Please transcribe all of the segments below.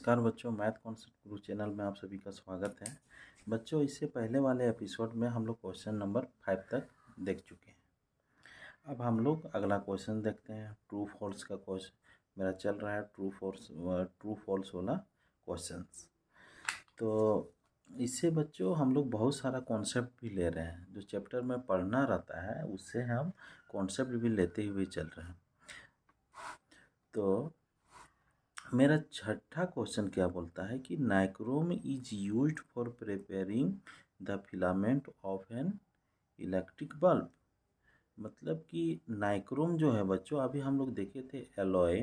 नमस्कार बच्चों, math concept गुरु channel में आप सभी का स्वागत है। बच्चों, इससे पहले वाले एपिसोड में हम लोग क्वेश्चन नंबर 5 तक देख चुके हैं। अब हम लोग अगला क्वेश्चन देखते हैं। ट्रू फॉल्स का क्वेश्चन मेरा चल रहा है, ट्रू फॉल्स वाला क्वेश्चंस। तो इससे बच्चों हम लोग बहुत सारा कॉन्सेप्ट भी ले रहे हैं। जो चैप्टर में पढ़ना रहता है उससे हम कॉन्सेप्ट भी लेते हुए चल रहे हैं। तो मेरा छठा क्वेश्चन क्या बोलता है कि nichrome is used for preparing the filament of an electric bulb. मतलब कि नाइक्रोम जो है बच्चों, अभी हम लोग देखे थे एलॉय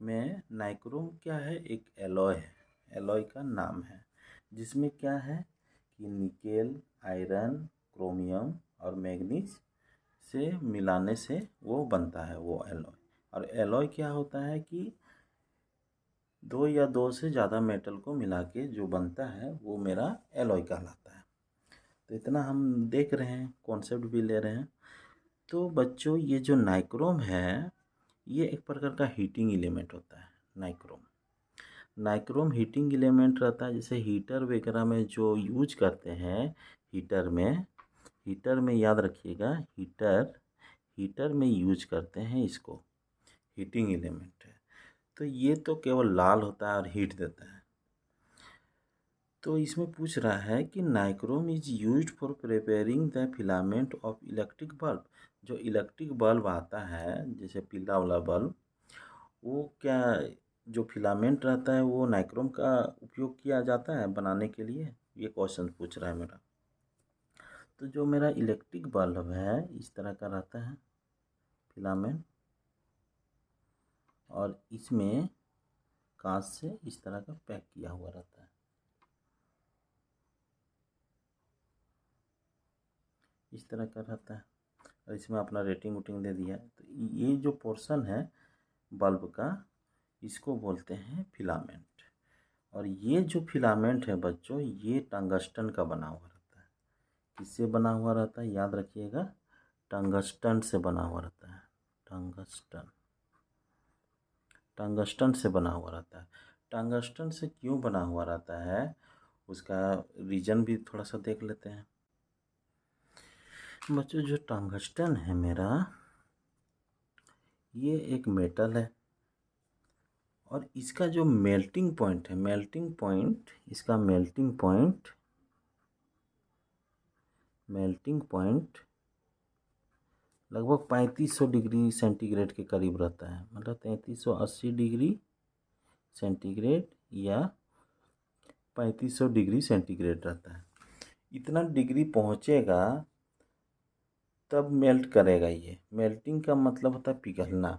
में। नाइक्रोम क्या है? एक एलॉय है, एलॉय का नाम है, जिसमें क्या है कि निकेल, आयरन, क्रोमियम और मैग्नीज से मिलाने से वो बनता है वो एलॉय। और एलॉय क्या होता है कि दो या दो से ज़्यादा मेटल को मिला के जो बनता है वो मेरा एलॉय कहलाता है। तो इतना हम देख रहे हैं, कॉन्सेप्ट भी ले रहे हैं। तो बच्चों, ये जो नाइक्रोम है ये एक प्रकार का हीटिंग एलिमेंट होता है। नाइक्रोम हीटिंग एलिमेंट रहता है। जैसे हीटर वगैरह में जो यूज करते हैं, हीटर में याद रखिएगा, हीटर में यूज करते हैं इसको, हीटिंग एलिमेंट है। तो ये तो केवल लाल होता है और हीट देता है। तो इसमें पूछ रहा है कि nichrome is used for preparing the filament of electric bulb. जो इलेक्ट्रिक बल्ब आता है, जैसे पीला वाला बल्ब, वो क्या, जो फिलामेंट रहता है वो नाइक्रोम का उपयोग किया जाता है बनाने के लिए। ये क्वेश्चन पूछ रहा है मेरा। तो जो मेरा इलेक्ट्रिक बल्ब है इस तरह का रहता है फिलामेंट, और इसमें कांच से इस तरह का पैक किया हुआ रहता है। इस तरह का रहता है और इसमें अपना रेटिंग वोटिंग दे दिया है। तो ये जो पोर्शन है बल्ब का, इसको बोलते हैं फिलामेंट। और ये जो फिलामेंट है बच्चों, ये टंगस्टन का बना हुआ रहता है। किससे बना हुआ रहता है? याद रखिएगा, टंगस्टन से बना हुआ रहता है। टंगस्टन से बना हुआ रहता है। टंगस्टन से क्यों बना हुआ रहता है उसका रीजन भी थोड़ा सा देख लेते हैं। बच्चों, जो टंगस्टन है मेरा, ये एक मेटल है और इसका जो मेल्टिंग पॉइंट है, इसका मेल्टिंग पॉइंट लगभग 3500 डिग्री सेंटीग्रेड के करीब रहता है। मतलब 3380 डिग्री सेंटीग्रेड या 3500 डिग्री सेंटीग्रेड रहता है। इतना डिग्री पहुंचेगा तब मेल्ट करेगा। ये मेल्टिंग का मतलब होता है पिघलना।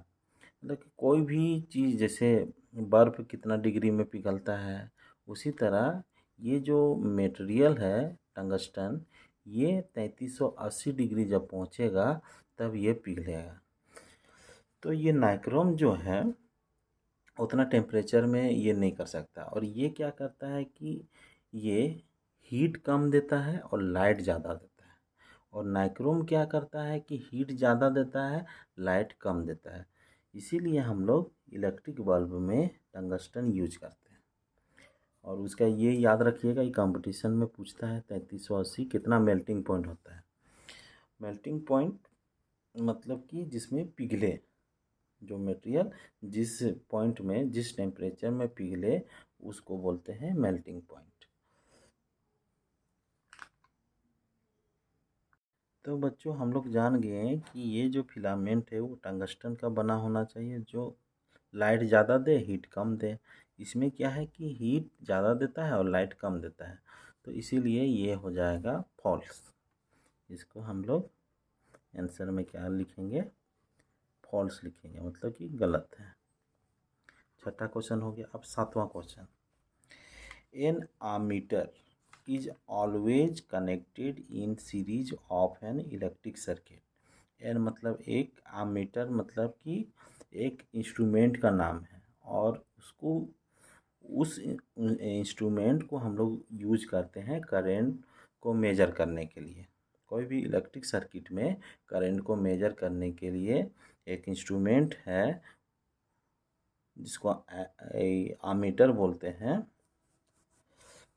मतलब कि कोई भी चीज़, जैसे बर्फ़ कितना डिग्री में पिघलता है, उसी तरह ये जो मटेरियल है टंगस्टन, ये 3380 डिग्री जब पहुंचेगा तब ये पिघलेगा। तो ये नाइक्रोम जो है उतना टेम्परेचर में ये नहीं कर सकता। और ये क्या करता है कि ये हीट कम देता है और लाइट ज़्यादा देता है। और नाइक्रोम क्या करता है कि हीट ज़्यादा देता है, लाइट कम देता है। इसीलिए हम लोग इलेक्ट्रिक बल्ब में टंगस्टन यूज करते हैं। और उसका ये याद रखिएगा, ये कंपटीशन में पूछता है 3380 कितना मेल्टिंग पॉइंट होता है। मेल्टिंग पॉइंट मतलब कि जिसमें पिघले, जो मटेरियल जिस पॉइंट में, जिस टेम्परेचर में पिघले, उसको बोलते हैं मेल्टिंग पॉइंट। तो बच्चों, हम लोग जान गए कि ये जो फिलामेंट है वो टंगस्टन का बना होना चाहिए, जो लाइट ज़्यादा दे, हीट कम दे। इसमें क्या है कि हीट ज़्यादा देता है और लाइट कम देता है, तो इसीलिए ये हो जाएगा फॉल्स। इसको हम लोग आंसर में क्या लिखेंगे? फॉल्स लिखेंगे, मतलब कि गलत है। छठा क्वेश्चन हो गया। अब सातवां question. An ammeter is always connected in series of an electric circuit. An मतलब एक, आमीटर मतलब कि एक इंस्ट्रूमेंट का नाम है, और उसको, उस इंस्ट्रूमेंट को हम लोग यूज करते हैं करंट को मेजर करने के लिए। कोई भी इलेक्ट्रिक सर्किट में करंट को मेजर करने के लिए एक इंस्ट्रूमेंट है, जिसको आमीटर बोलते हैं,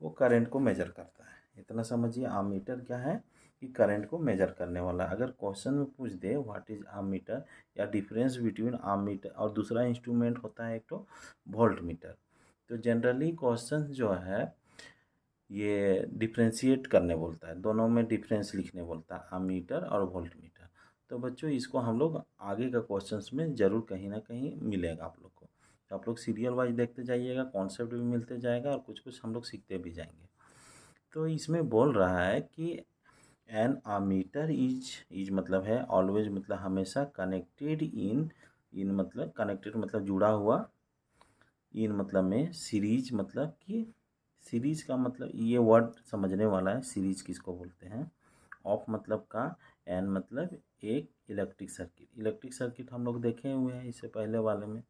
वो करंट को मेजर करता है। इतना समझिए, आमीटर क्या है कि करंट को मेजर करने वाला। अगर क्वेश्चन में पूछ दे व्हाट इज आमीटर या डिफरेंस बिटवीन आमीटर और दूसरा इंस्ट्रूमेंट होता है एक तो वोल्ट मीटर, तो जनरली क्वेश्चन जो है ये डिफ्रेंशिएट करने बोलता है, दोनों में डिफरेंस लिखने बोलता है, आमीटर और वोल्ट मीटर। तो बच्चों इसको हम लोग आगे का क्वेश्चंस में ज़रूर कहीं ना कहीं मिलेगा आप लोग को। तो आप लोग सीरियल वाइज देखते जाइएगा, कॉन्सेप्ट भी मिलते जाएगा और कुछ कुछ हम लोग सीखते भी जाएंगे। तो इसमें बोल रहा है कि एन आमीटर इज मतलब है ऑलवेज, मतलब हमेशा, कनेक्टेड इन मतलब कनेक्टेड मतलब जुड़ा हुआ, इन मतलब में, सीरीज मतलब कि सीरीज का मतलब ये वर्ड समझने वाला है, सीरीज किसको बोलते हैं। ऑफ मतलब का, एन मतलब एक इलेक्ट्रिक सर्किट। इलेक्ट्रिक सर्किट हम लोग देखे हुए हैं इससे पहले वाले में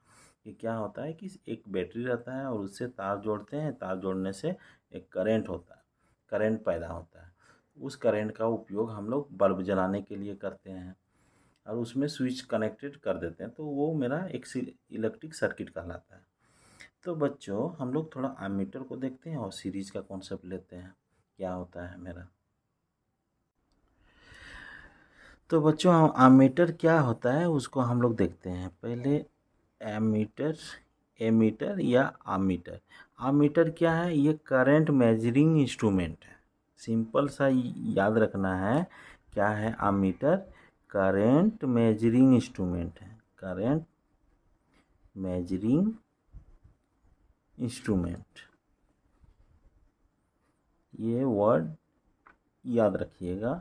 कि क्या होता है कि एक बैटरी रहता है और उससे तार जोड़ते हैं, तार जोड़ने से एक करंट होता है, करंट पैदा होता है। उस करंट का उपयोग हम लोग बल्ब जलाने के लिए करते हैं और उसमें स्विच कनेक्टेड कर देते हैं, तो वो मेरा एक इलेक्ट्रिक सर्किट कहलाता है। तो बच्चों हम लोग थोड़ा एमीटर को देखते हैं और सीरीज का कॉन्सेप्ट लेते हैं क्या होता है मेरा। तो बच्चों एमीटर क्या होता है उसको हम लोग देखते हैं पहले। एमीटर, एमीटर या आमीटर। आमीटर क्या है, ये करंट मेजरिंग इंस्ट्रूमेंट है। सिंपल सा याद रखना है, क्या है आमीटर, करंट मेजरिंग इंस्ट्रूमेंट है, करंट मेजरिंग इंस्ट्रूमेंट। ये वर्ड याद रखिएगा।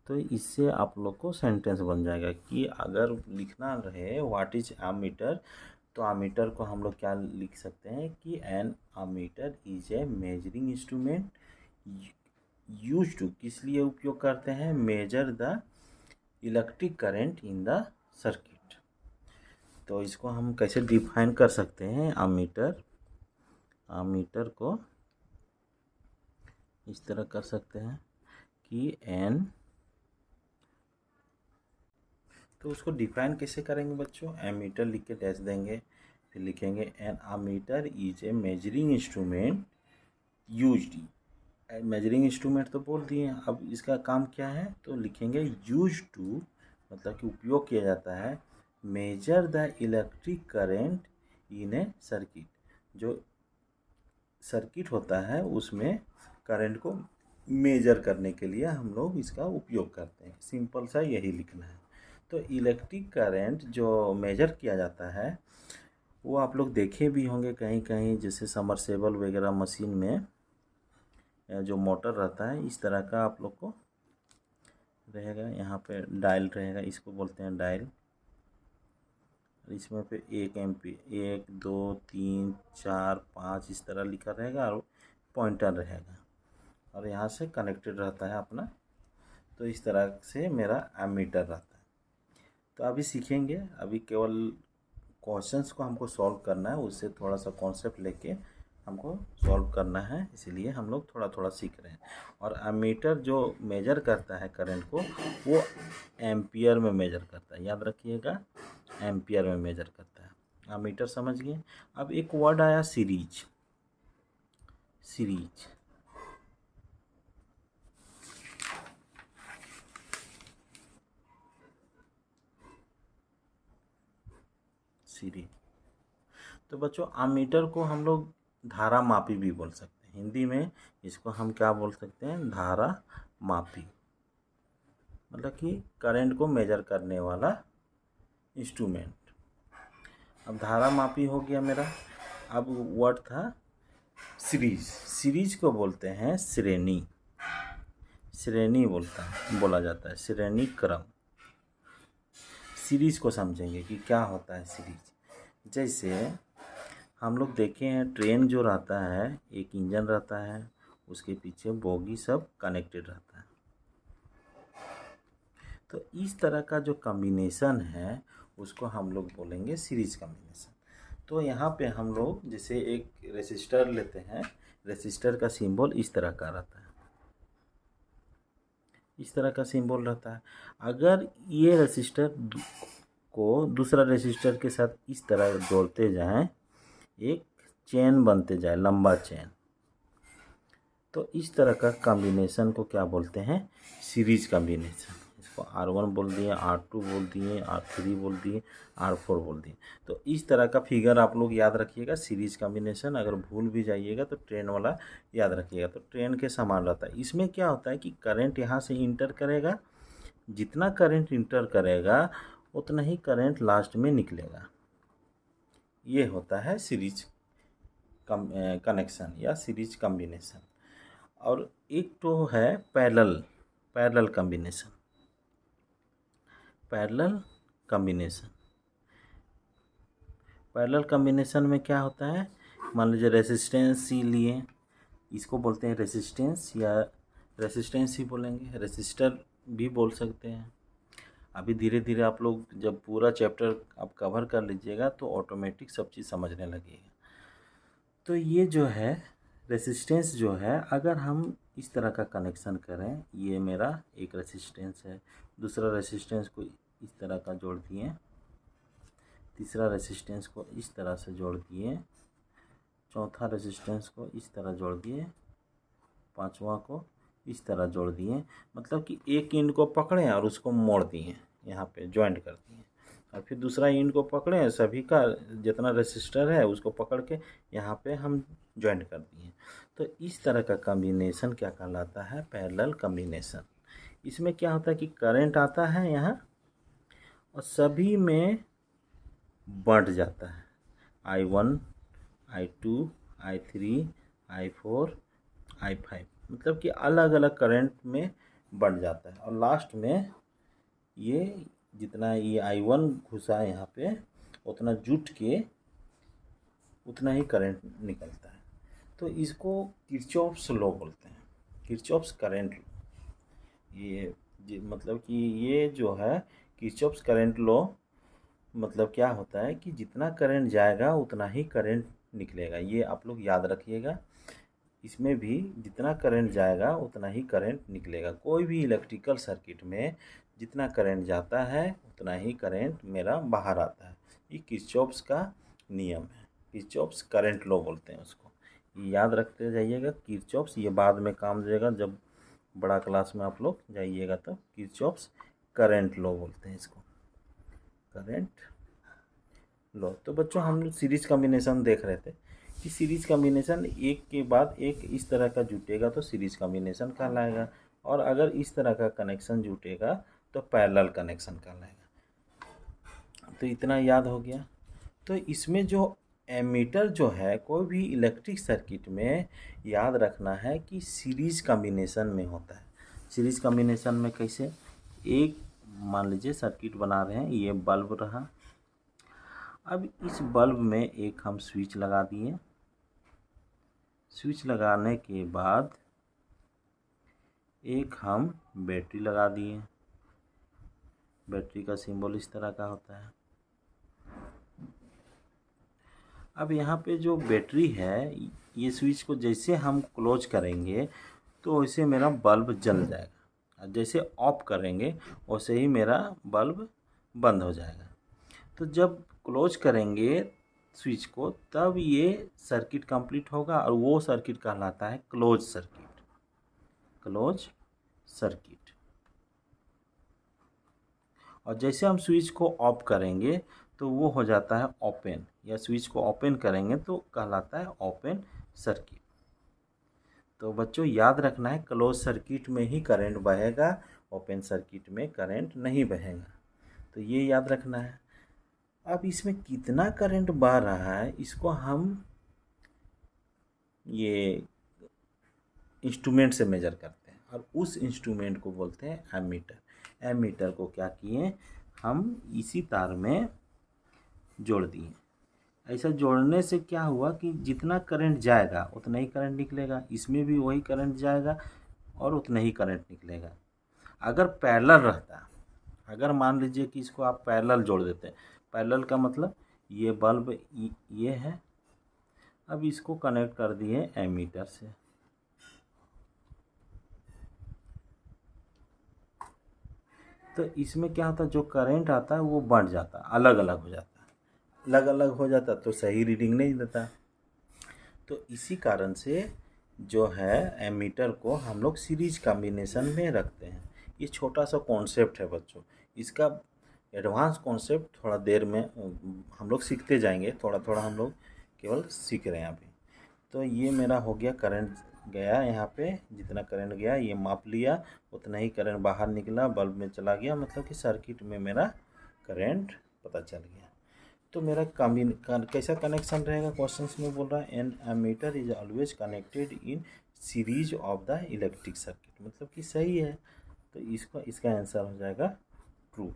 तो इससे आप लोग को सेंटेंस बन जाएगा कि अगर लिखना रहे व्हाट इज आमीटर, तो आमीटर को हम लोग क्या लिख सकते हैं कि an ammeter is a measuring instrument use to, किस लिए उपयोग करते हैं, measure the electric current in the circuit. तो इसको हम कैसे डिफाइन कर सकते हैं, आमीटर, आमीटर को इस तरह कर सकते हैं कि एन, तो उसको डिफाइन कैसे करेंगे बच्चों, एमीटर लिख के डैश देंगे, फिर लिखेंगे an ammeter is a measuring instrument used. Measuring instrument तो बोल दिए, अब इसका काम क्या है, तो लिखेंगे यूज टू, मतलब कि उपयोग किया जाता है, major the electric current in A circuit. जो सर्किट होता है उसमें करंट को मेजर करने के लिए हम लोग इसका उपयोग करते हैं। सिंपल सा यही लिखना है। तो इलेक्ट्रिक करंट जो मेजर किया जाता है वो आप लोग देखे भी होंगे कहीं कहीं, जैसे समरसेबल वगैरह मशीन में जो मोटर रहता है इस तरह का आप लोग को रहेगा, यहाँ पे डायल रहेगा, इसको बोलते हैं डायल। इसमें पे 1 एम्पी, 1 2 3 4 5 इस तरह लिखा रहेगा और पॉइंटर रहेगा और यहाँ से कनेक्टेड रहता है अपना। तो इस तरह से मेरा एमीटर रहता है। तो अभी सीखेंगे, अभी केवल क्वेश्चंस को हमको सॉल्व करना है, उससे थोड़ा सा कॉन्सेप्ट लेके हमको सॉल्व करना है, इसीलिए हम लोग थोड़ा थोड़ा सीख रहे हैं। और एमीटर जो मेजर करता है करंट को वो एम्पियर में मेजर करता है, याद रखिएगा, एम्पियर में मेजर करता है। एमीटर समझ गए। अब एक वर्ड आया सीरीज, सीरीज, सीरीज। तो बच्चों एमीटर को हम लोग धारा मापी भी बोल सकते हैं, हिंदी में इसको हम क्या बोल सकते हैं, धारा मापी, मतलब कि करंट को मेजर करने वाला इंस्ट्रूमेंट। अब धारा मापी हो गया मेरा। अब वर्ड था सीरीज, सीरीज को बोलते हैं श्रेणी, श्रेणी बोला जाता है, श्रेणी क्रम। सीरीज को समझेंगे कि क्या होता है सीरीज। जैसे हम लोग देखे हैं ट्रेन जो रहता है, एक इंजन रहता है, उसके पीछे बोगी सब कनेक्टेड रहता है। तो इस तरह का जो कॉम्बिनेशन है उसको हम लोग बोलेंगे सीरीज कॉम्बिनेशन। तो यहाँ पे हम लोग जैसे एक रेसिस्टर लेते हैं, रेसिस्टर का सिंबल इस तरह का रहता है, इस तरह का सिंबल रहता है। अगर ये रेसिस्टर को दूसरा रेसिस्टर के साथ इस तरह जोड़ते जाएं एक चेन बनते जाए, लंबा चेन। तो इस तरह का कॉम्बिनेशन को क्या बोलते हैं? Series combination. इसको R1 बोल दिए, R2 बोल दिए, R3 बोल दिए, R4 बोल दिए। तो इस तरह का फिगर आप लोग याद रखिएगा, सीरीज कॉम्बिनेशन। अगर भूल भी जाइएगा तो ट्रेन वाला याद रखिएगा। तो ट्रेन के समान रहता है। इसमें क्या होता है कि करंट यहाँ से इंटर करेगा, जितना करंट इंटर करेगा उतना ही करंट लास्ट में निकलेगा। ये होता है सीरीज कनेक्शन या सीरीज कॉम्बिनेशन। और एक तो है पैरेलल कॉम्बिनेशन। पैरेलल कॉम्बिनेशन में क्या होता है? मान लीजिए रेसिस्टेंस सी लिए, इसको बोलते हैं रेसिस्टेंस, या रेसिस्टेंस ही बोलेंगे, रेसिस्टर भी बोल सकते हैं। अभी धीरे धीरे आप लोग जब पूरा चैप्टर आप कवर कर लीजिएगा तो ऑटोमेटिक सब चीज़ समझने लगेगा। तो ये जो है रेसिस्टेंस जो है, अगर हम इस तरह का कनेक्शन करें, ये मेरा एक रेसिस्टेंस है, दूसरा रेसिस्टेंस को इस तरह का जोड़ दिए, तीसरा रेसिस्टेंस को इस तरह से जोड़ दिए, चौथा रेसिस्टेंस को इस तरह जोड़ दिए, पांचवा को इस तरह जोड़ दिए। मतलब कि एक इंड को पकड़े और उसको मोड़ दिए, यहाँ पे ज्वाइंट कर दिए, और फिर दूसरा इंड को पकड़े, सभी का जितना रेसिस्टर है उसको पकड़ के यहाँ पे हम ज्वाइंट कर दिए। तो इस तरह का कॉम्बिनेशन क्या कहलाता है? Parallel combination. इसमें क्या होता है कि करंट आता है यहाँ और सभी में बंट जाता है, I1, I2, I3, I4, I5, मतलब कि अलग अलग करंट में बंट जाता है। और लास्ट में ये जितना ये I1 घुसा है यहाँ पे, उतना जुट के उतना ही करंट निकलता है। तो इसको किरचॉफ्स लॉ बोलते हैं, किरचॉफ्स करंट। ये मतलब कि ये जो है किरचॉफ्स करंट लॉ, मतलब क्या होता है कि जितना करंट जाएगा उतना ही करंट निकलेगा। ये आप लोग याद रखिएगा। इसमें भी जितना करंट जाएगा उतना ही करंट निकलेगा। कोई भी इलेक्ट्रिकल सर्किट में जितना करंट जाता है उतना ही करंट मेरा बाहर आता है। ये किरचॉफ्स का नियम है, किरचॉफ्स करंट लॉ बोलते हैं उसको। ये याद रखते जाइएगा किरचॉफ्स। ये बाद में काम देगा, जब बड़ा क्लास में आप लोग जाइएगा तो किरचॉफ्स करंट लॉ बोलते हैं इसको, करंट लॉ। तो बच्चों हम लोग सीरीज कॉम्बिनेशन देख रहे थे कि सीरीज कॉम्बिनेशन एक के बाद एक इस तरह का जुटेगा तो सीरीज कॉम्बिनेशन कहलाएगा, और अगर इस तरह का कनेक्शन जुटेगा तो पैरेलल कनेक्शन कहलाएगा। तो इतना याद हो गया। तो इसमें जो एमीटर जो है, कोई भी इलेक्ट्रिक सर्किट में याद रखना है कि सीरीज कॉम्बिनेशन में होता है। सीरीज कॉम्बिनेशन में कैसे? एक मान लीजिए सर्किट बना रहे हैं, ये बल्ब रहा, अब इस बल्ब में एक हम स्विच लगा दिए। स्विच लगाने के बाद एक हम बैटरी लगा दिए। बैटरी का सिंबल इस तरह का होता है। अब यहाँ पे जो बैटरी है, ये स्विच को जैसे हम क्लोज करेंगे तो वैसे मेरा बल्ब जल जाएगा, और जैसे ऑफ करेंगे वैसे ही मेरा बल्ब बंद हो जाएगा। तो जब क्लोज करेंगे स्विच को तब ये सर्किट कंप्लीट होगा, और वो सर्किट कहलाता है क्लोज सर्किट, क्लोज सर्किट। और जैसे हम स्विच को ऑफ करेंगे तो वो हो जाता है ओपन, या स्विच को ओपन करेंगे तो कहलाता है ओपन सर्किट। तो बच्चों याद रखना है क्लोज सर्किट में ही करंट बहेगा, ओपन सर्किट में करंट नहीं बहेगा। तो ये याद रखना है। अब इसमें कितना करंट बह रहा है इसको हम ये इंस्ट्रूमेंट से मेजर करते हैं, और उस इंस्ट्रूमेंट को बोलते हैं एमीटर। एमीटर को क्या किए हम इसी तार में जोड़ दिए। ऐसा जोड़ने से क्या हुआ कि जितना करंट जाएगा उतना ही करंट निकलेगा, इसमें भी वही करंट जाएगा और उतना ही करंट निकलेगा। अगर पैरेलल रहता, अगर मान लीजिए कि इसको आप पैरेलल जोड़ देते हैं, पैरेलल का मतलब ये बल्ब ये है, अब इसको कनेक्ट कर दिए एमीटर से, तो इसमें क्या होता है जो करंट आता है वो बढ़ जाता है, अलग अलग हो जाता है। अलग अलग हो जाता तो सही रीडिंग नहीं देता। तो इसी कारण से जो है एमीटर को हम लोग सीरीज कॉम्बिनेशन में रखते हैं। ये छोटा सा कॉन्सेप्ट है बच्चों, इसका एडवांस कॉन्सेप्ट थोड़ा देर में हम लोग सीखते जाएंगे, थोड़ा थोड़ा हम लोग केवल सीख रहे हैं अभी। तो ये मेरा हो गया, करंट गया यहाँ पे, जितना करंट गया ये माप लिया, उतना ही करंट बाहर निकला, बल्ब में चला गया, मतलब कि सर्किट में मेरा करंट पता चल गया। तो मेरा कैसा कनेक्शन रहेगा, क्वेश्चंस में बोल रहा है an ammeter is always connected in series of the electric circuit, मतलब कि सही है। तो इसका आंसर हो जाएगा ट्रू।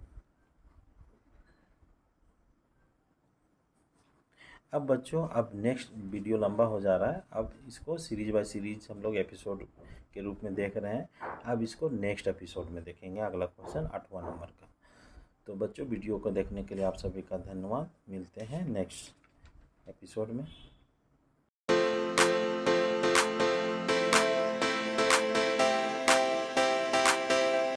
अब बच्चों, अब नेक्स्ट वीडियो लंबा हो जा रहा है, अब इसको सीरीज बाय सीरीज हम लोग एपिसोड के रूप में देख रहे हैं। अब इसको नेक्स्ट एपिसोड में देखेंगे, अगला क्वेश्चन 8वां नंबर का। तो बच्चों, वीडियो को देखने के लिए आप सभी का धन्यवाद। मिलते हैं नेक्स्ट एपिसोड में।